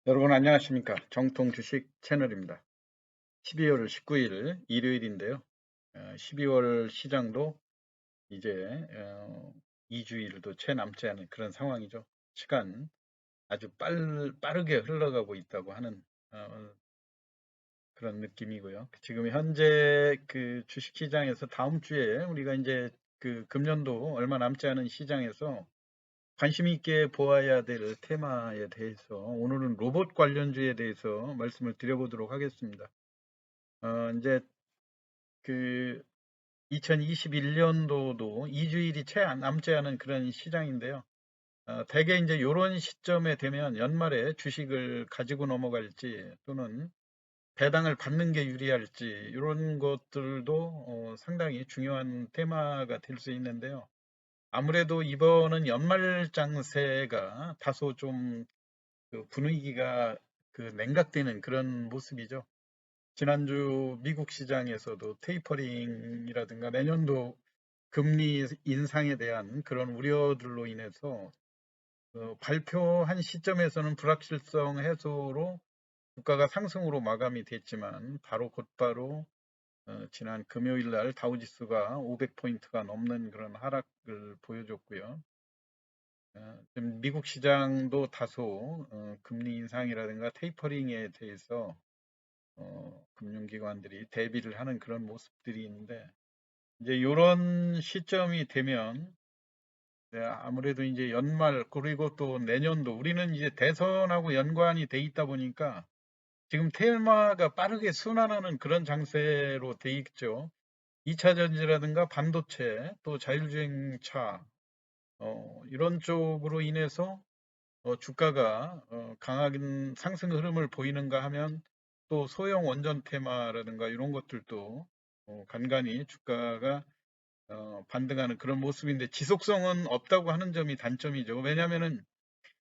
여러분 안녕하십니까? 정통 주식 채널입니다. 12월 19일 일요일인데요. 12월 시장도 이제 2주일도 채 남지 않은 그런 상황이죠. 시간 아주 빠르게 흘러가고 있다고 하는 어, 그런 느낌이고요. 지금 현재 그 주식시장에서 다음 주에 우리가 이제 그 금년도 얼마 남지 않은 시장에서 관심 있게 보아야 될 테마에 대해서 오늘은 로봇 관련주에 대해서 말씀을 드려보도록 하겠습니다. 이제 그 2021년도도 2주일이 채 남지 않은 그런 시장인데요. 대개 이제 이런 시점에 되면 연말에 주식을 가지고 넘어갈지 또는 배당을 받는 게 유리할지 이런 것들도 상당히 중요한 테마가 될 수 있는데요. 아무래도 이번은 연말 장세가 다소 좀 그 분위기가 그 냉각되는 그런 모습이죠. 지난주 미국 시장에서도 테이퍼링이라든가 내년도 금리 인상에 대한 그런 우려들로 인해서 발표한 시점에서는 불확실성 해소로 주가가 상승으로 마감이 됐지만 바로 곧바로 지난 금요일 날 다우지수가 500포인트가 넘는 그런 하락을 보여줬고요. 좀 미국 시장도 다소 금리 인상이라든가 테이퍼링에 대해서 금융기관들이 대비를 하는 그런 모습들이 있는데 이제 이런 시점이 되면 아무래도 이제 연말 그리고 또 내년도 우리는 이제 대선하고 연관이 돼 있다 보니까 지금 테마가 빠르게 순환하는 그런 장세로 돼 있죠. 2차 전지라든가 반도체 또 자율주행차 이런 쪽으로 인해서 주가가 강한 상승 흐름을 보이는가 하면 또 소형 원전 테마라든가 이런 것들도 간간히 주가가 반등하는 그런 모습인데 지속성은 없다고 하는 점이 단점이죠. 왜냐하면은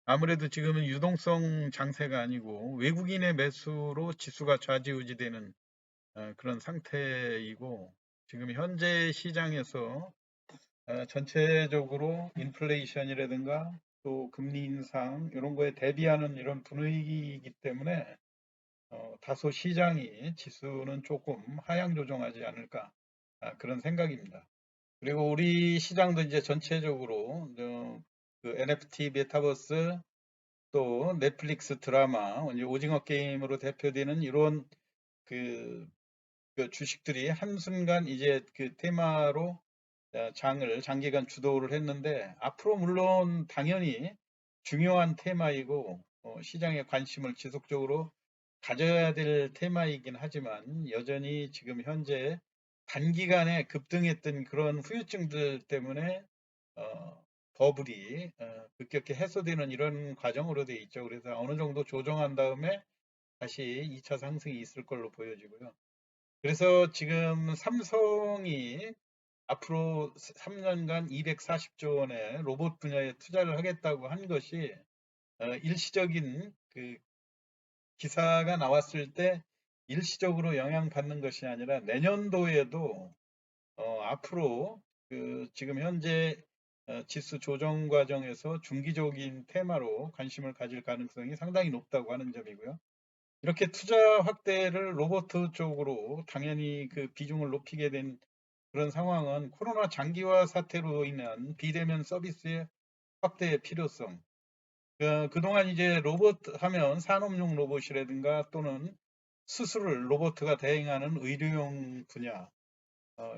아무래도 지금은 유동성 장세가 아니고 외국인의 매수로 지수가 좌지우지되는 그런 상태이고 지금 현재 시장에서 전체적으로 인플레이션이라든가 또 금리 인상 이런 거에 대비하는 이런 분위기이기 때문에 다소 시장이 지수는 조금 하향 조정하지 않을까 그런 생각입니다. 그리고 우리 시장도 이제 전체적으로 그 NFT 메타버스 또 넷플릭스 드라마 이제 오징어 게임으로 대표되는 이런 그, 그 주식들이 한순간 이제 그 테마로 장을 장기간 주도를 했는데 앞으로 물론 당연히 중요한 테마이고 시장에 관심을 지속적으로 가져야 될 테마이긴 하지만 여전히 지금 현재 단기간에 급등했던 그런 후유증들 때문에 버블이 급격히 해소되는 이런 과정으로 되어 있죠. 그래서 어느 정도 조정한 다음에 다시 2차 상승이 있을 걸로 보여지고요. 그래서 지금 삼성이 앞으로 3년간 240조 원의 로봇 분야에 투자를 하겠다고 한 것이 일시적인 그 기사가 나왔을 때 일시적으로 영향받는 것이 아니라 내년도에도 앞으로 그 지금 현재 지수 조정 과정에서 중기적인 테마로 관심을 가질 가능성이 상당히 높다고 하는 점이고요. 이렇게 투자 확대를 로봇 쪽으로 당연히 그 비중을 높이게 된 그런 상황은 코로나 장기화 사태로 인한 비대면 서비스의 확대의 필요성. 그동안 이제 로봇 하면 산업용 로봇이라든가 또는 수술을 로봇가 대행하는 의료용 분야,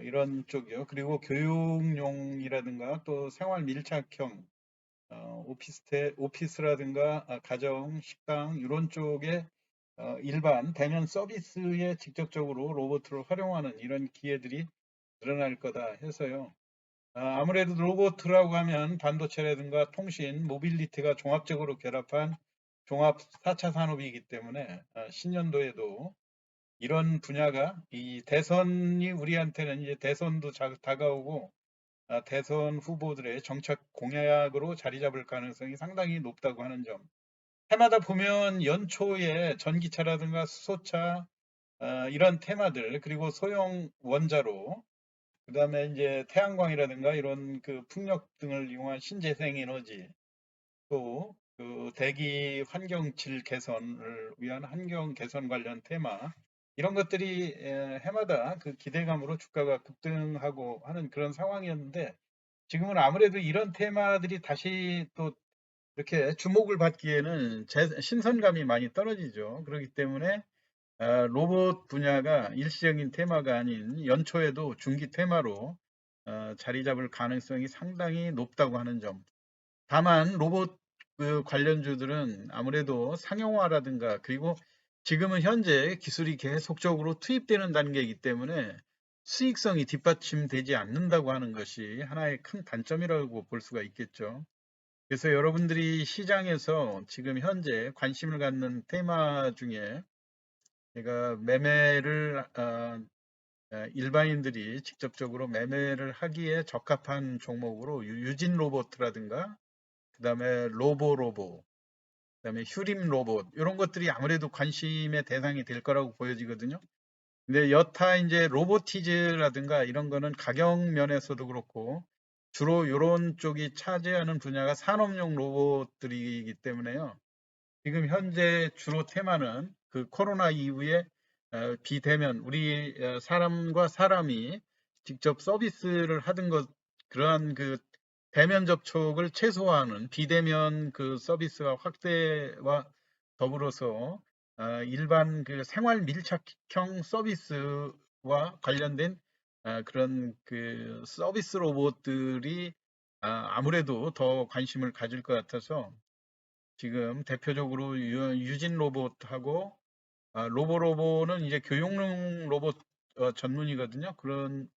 이런 쪽이요. 그리고 교육용이라든가 또 생활 밀착형, 오피스라든가 가정, 식당, 이런 쪽에 일반 대면 서비스에 직접적으로 로봇을 활용하는 이런 기회들이 늘어날 거다 해서요. 아무래도 로봇이라고 하면 반도체라든가 통신, 모빌리티가 종합적으로 결합한 종합 4차 산업이기 때문에 신년도에도 이런 분야가 이 대선이 우리한테는 이제 대선도 다가오고 대선 후보들의 정책 공약으로 자리 잡을 가능성이 상당히 높다고 하는 점. 해마다 보면 연초에 전기차라든가 수소차 이런 테마들 그리고 소형 원자로 그다음에 이제 태양광이라든가 이런 그 풍력 등을 이용한 신재생 에너지 또 그 대기 환경 질 개선을 위한 환경 개선 관련 테마 이런 것들이 해마다 그 기대감으로 주가가 급등하고 하는 그런 상황이었는데 지금은 아무래도 이런 테마들이 다시 또 이렇게 주목을 받기에는 신선감이 많이 떨어지죠. 그렇기 때문에 로봇 분야가 일시적인 테마가 아닌 연초에도 중기 테마로 자리 잡을 가능성이 상당히 높다고 하는 점. 다만 로봇 그 관련주들은 아무래도 상용화라든가 그리고 지금은 현재 기술이 계속적으로 투입되는 단계이기 때문에 수익성이 뒷받침되지 않는다고 하는 것이 하나의 큰 단점이라고 볼 수가 있겠죠. 그래서 여러분들이 시장에서 지금 현재 관심을 갖는 테마 중에 제가 매매를 일반인들이 직접적으로 매매를 하기에 적합한 종목으로 유진 로봇이라든가 그다음에 로보로보, 그다음에 휴림 로봇 이런 것들이 아무래도 관심의 대상이 될 거라고 보여지거든요. 근데 여타 이제 로보티즈라든가 이런 거는 가격 면에서도 그렇고 주로 이런 쪽이 차지하는 분야가 산업용 로봇들이기 때문에요. 지금 현재 주로 테마는 그 코로나 이후에 비대면 우리 사람과 사람이 직접 서비스를 하던 것 그러한 그 대면 접촉을 최소화하는 비대면 그 서비스와 확대와 더불어서 일반 그 생활 밀착형 서비스와 관련된 그런 그 서비스 로봇들이 아무래도 더 관심을 가질 것 같아서 지금 대표적으로 유진 로봇하고 로보로보는 이제 교육용 로봇 전문이거든요. 그런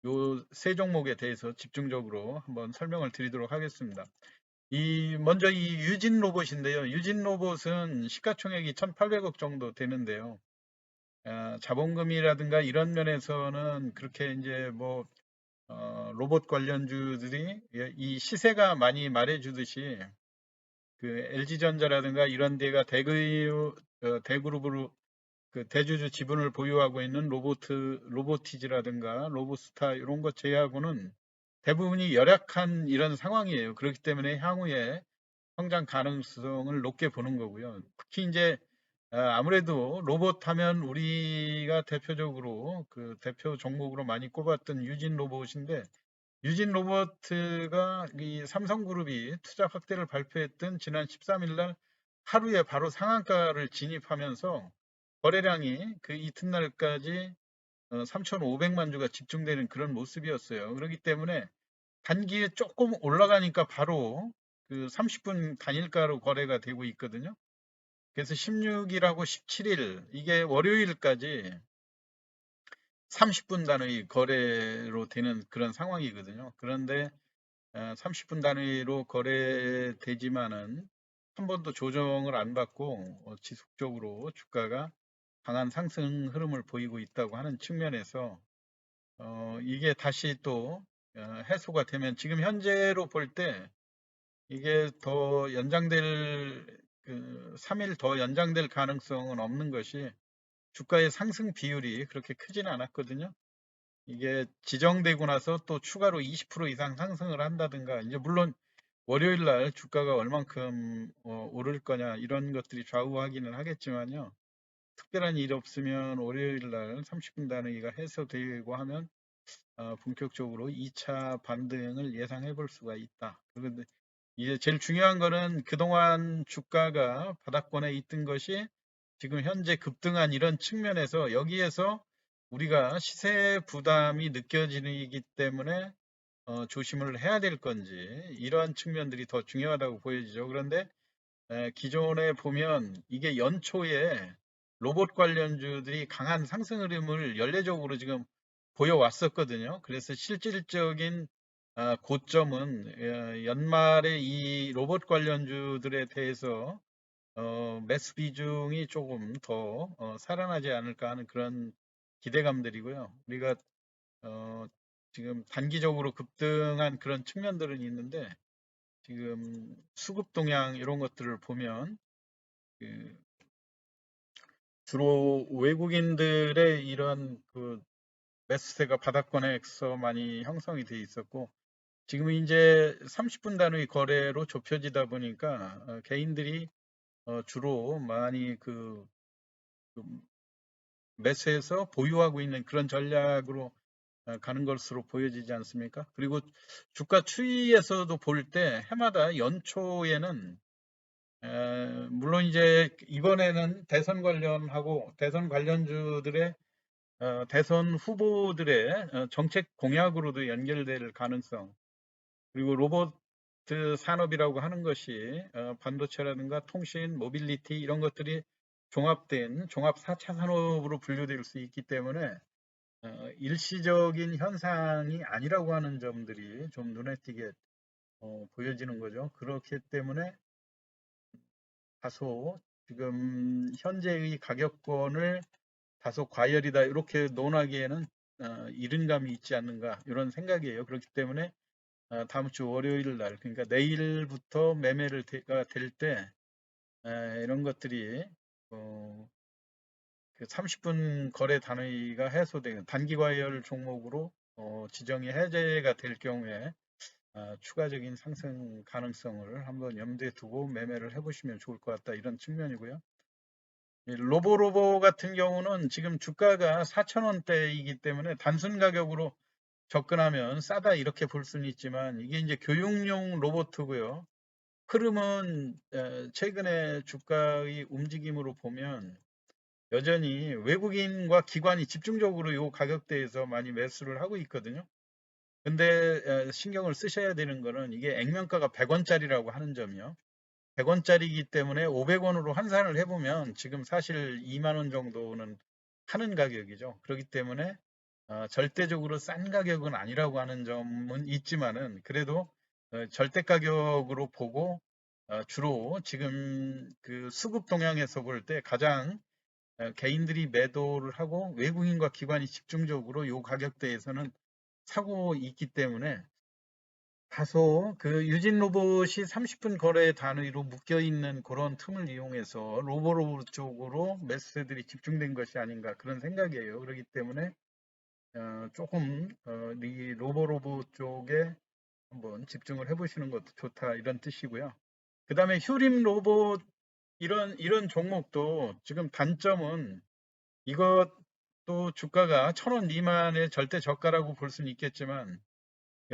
요 세 종목에 대해서 집중적으로 한번 설명을 드리도록 하겠습니다. 먼저 이 유진 로봇인데요. 유진 로봇은 시가총액이 1,800억 정도 되는데요. 자본금이라든가 이런 면에서는 그렇게 이제 뭐 로봇 관련주들이 이 시세가 많이 말해주듯이 그 LG전자라든가 이런 데가 대그룹으로 그 대주주 지분을 보유하고 있는 로보티즈라든가 로보스타 이런 것 제외하고는 대부분이 열악한 이런 상황이에요. 그렇기 때문에 향후에 성장 가능성을 높게 보는 거고요. 특히 이제 아무래도 로봇 하면 우리가 대표적으로 그 대표 종목으로 많이 꼽았던 유진 로봇인데 유진 로버트가 이 삼성그룹이 투자 확대를 발표했던 지난 13일 날 하루에 바로 상한가를 진입하면서 거래량이 그 이튿날까지 3,500만 주가 집중되는 그런 모습이었어요. 그렇기 때문에 단기에 조금 올라가니까 바로 그 30분 단일가로 거래가 되고 있거든요. 그래서 16일하고 17일 이게 월요일까지 30분 단위 거래로 되는 그런 상황이거든요. 그런데 30분 단위로 거래되지만은 한 번도 조정을 안 받고 지속적으로 주가가 강한 상승 흐름을 보이고 있다고 하는 측면에서 이게 다시 또 해소가 되면 지금 현재로 볼 때 이게 더 연장될 그 3일 더 연장될 가능성은 없는 것이 주가의 상승 비율이 그렇게 크지는 않았거든요. 이게 지정되고 나서 또 추가로 20% 이상 상승을 한다든가 이제 물론 월요일 날 주가가 얼만큼 오를 거냐 이런 것들이 좌우하기는 하겠지만요. 특별한 일이 없으면 월요일 날 30분 단위가 해소되고 하면 본격적으로 2차 반등을 예상해 볼 수가 있다. 그런데 이제 제일 중요한 거는 그동안 주가가 바닥권에 있던 것이 지금 현재 급등한 이런 측면에서 여기에서 우리가 시세 부담이 느껴지기 때문에 조심을 해야 될 건지 이러한 측면들이 더 중요하다고 보여지죠. 그런데 기존에 보면 이게 연초에 로봇 관련주들이 강한 상승 흐름을 연례적으로 지금 보여왔었거든요. 그래서 실질적인 고점은 연말에 이 로봇 관련주들에 대해서 매수 비중이 조금 더 살아나지 않을까 하는 그런 기대감들이고요. 우리가 어, 지금 단기적으로 급등한 그런 측면들은 있는데 지금 수급 동향 이런 것들을 보면 그 주로 외국인들의 이런 그 매수세가 바닥권에서 많이 형성이 돼 있었고 지금은 이제 30분 단위 거래로 좁혀지다 보니까 개인들이 주로 많이 그 매수해서 보유하고 있는 그런 전략으로 가는 것으로 보여지지 않습니까? 그리고 주가 추이에서도 볼 때 해마다 연초에는 물론 이제 이번에는 대선 관련하고 대선 관련주들의 대선 후보들의 정책 공약으로도 연결될 가능성, 그리고 로봇 산업이라고 하는 것이 반도체라든가 통신, 모빌리티 이런 것들이 종합된 종합 4차 산업으로 분류될 수 있기 때문에 일시적인 현상이 아니라고 하는 점들이 좀 눈에 띄게 보여지는 거죠. 그렇기 때문에 다소 지금 현재의 가격권을 다소 과열이다 이렇게 논하기에는 이른 감이 있지 않는가 이런 생각이에요. 그렇기 때문에 다음 주 월요일 날, 그러니까 내일부터 매매를 될 때 이런 것들이 그 30분 거래 단위가 해소되는 단기 과열 종목으로 지정이 해제가 될 경우에 추가적인 상승 가능성을 한번 염두에 두고 매매를 해보시면 좋을 것 같다 이런 측면이고요. 로보로보 같은 경우는 지금 주가가 4,000원대이기 때문에 단순 가격으로 접근하면 싸다 이렇게 볼 수는 있지만 이게 이제 교육용 로봇이고요. 흐름은 최근에 주가의 움직임으로 보면 여전히 외국인과 기관이 집중적으로 이 가격대에서 많이 매수를 하고 있거든요. 근데 신경을 쓰셔야 되는 거는 이게 액면가가 100원짜리라고 하는 점이요. 100원짜리이기 때문에 500원으로 환산을 해보면 지금 사실 2만 원 정도는 하는 가격이죠. 그렇기 때문에 절대적으로 싼 가격은 아니라고 하는 점은 있지만은 그래도 절대 가격으로 보고 주로 지금 그 수급 동향에서 볼 때 가장 개인들이 매도를 하고 외국인과 기관이 집중적으로 이 가격대에서는 사고 있기 때문에 다소 그 유진 로봇이 30분 거래 단위로 묶여 있는 그런 틈을 이용해서 로봇 쪽으로 매수세들이 집중된 것이 아닌가 그런 생각이에요. 그렇기 때문에 조금 이 로봇 쪽에 한번 집중을 해보시는 것도 좋다 이런 뜻이고요. 그 다음에 휴림 로봇 이런 종목도 지금 단점은 이것도 주가가 1,000원 미만의 절대 저가라고 볼 수는 있겠지만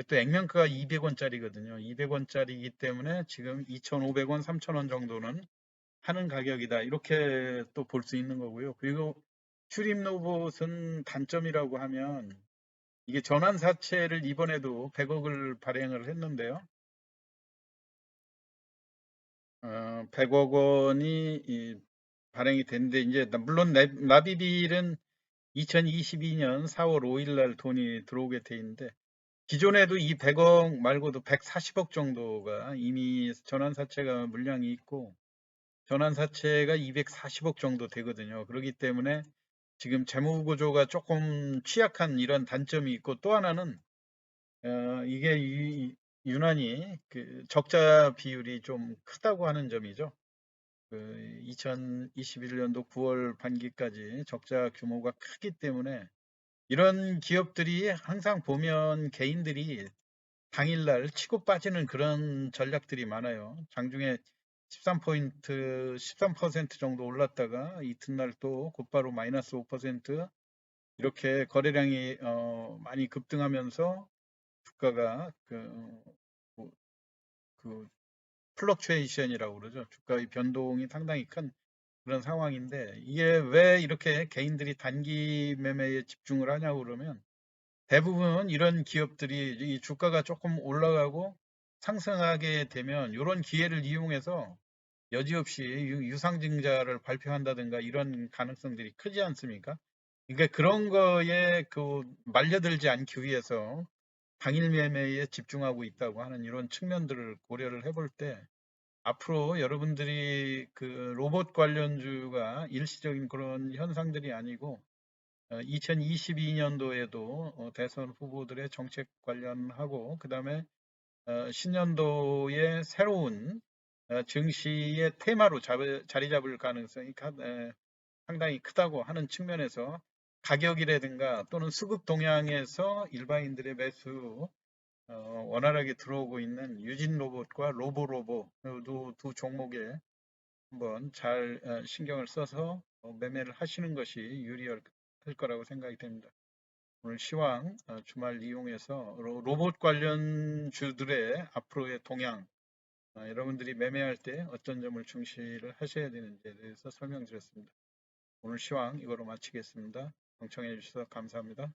또 액면가가 200원짜리거든요. 200원짜리이기 때문에 지금 2,500원, 3,000원 정도는 하는 가격이다. 이렇게 또 볼 수 있는 거고요. 그리고 슈림 로봇은 단점이라고 하면 이게 전환사채를 이번에도 100억을 발행을 했는데요. 100억 원이 발행이 됐는데 이제 물론 납입일은 2022년 4월 5일 날 돈이 들어오게 돼 있는데 기존에도 이 100억 말고도 140억 정도가 이미 전환사채가 물량이 있고 전환사채가 240억 정도 되거든요. 그렇기 때문에 지금 재무구조가 조금 취약한 이런 단점이 있고 또 하나는 이게 유난히 그 적자 비율이 좀 크다고 하는 점이죠. 그 2021년도 9월 반기까지 적자 규모가 크기 때문에 이런 기업들이 항상 보면 개인들이 당일날 치고 빠지는 그런 전략들이 많아요. 장중에 13포인트, 13% 정도 올랐다가 이튿날 또 곧바로 마이너스 5% 이렇게 거래량이 많이 급등하면서 주가가 그, 그 플럭추에이션이라고 그러죠. 주가의 변동이 상당히 큰 그런 상황인데 이게 왜 이렇게 개인들이 단기 매매에 집중을 하냐고 그러면 대부분 이런 기업들이 이 주가가 조금 올라가고 상승하게 되면 이런 기회를 이용해서 여지없이 유상증자를 발표한다든가 이런 가능성들이 크지 않습니까? 그러니까 그런 거에 말려들지 않기 위해서 당일 매매에 집중하고 있다고 하는 이런 측면들을 고려를 해볼 때 앞으로 여러분들이 그 로봇 관련주가 일시적인 그런 현상들이 아니고 2022년도에도 대선 후보들의 정책 관련하고 그다음에 신년도에 새로운 증시의 테마로 자리 잡을 가능성이 상당히 크다고 하는 측면에서 가격이라든가 또는 수급 동향에서 일반인들의 매수 원활하게 들어오고 있는 유진 로봇과 로보로보 두 종목에 한번 잘 신경을 써서 매매를 하시는 것이 유리할 거라고 생각이 됩니다. 오늘 시황 주말 이용해서 로봇 관련 주들의 앞으로의 동향, 여러분들이 매매할 때 어떤 점을 중시를 하셔야 되는지에 대해서 설명드렸습니다. 오늘 시황 이거로 마치겠습니다. 경청해 주셔서 감사합니다.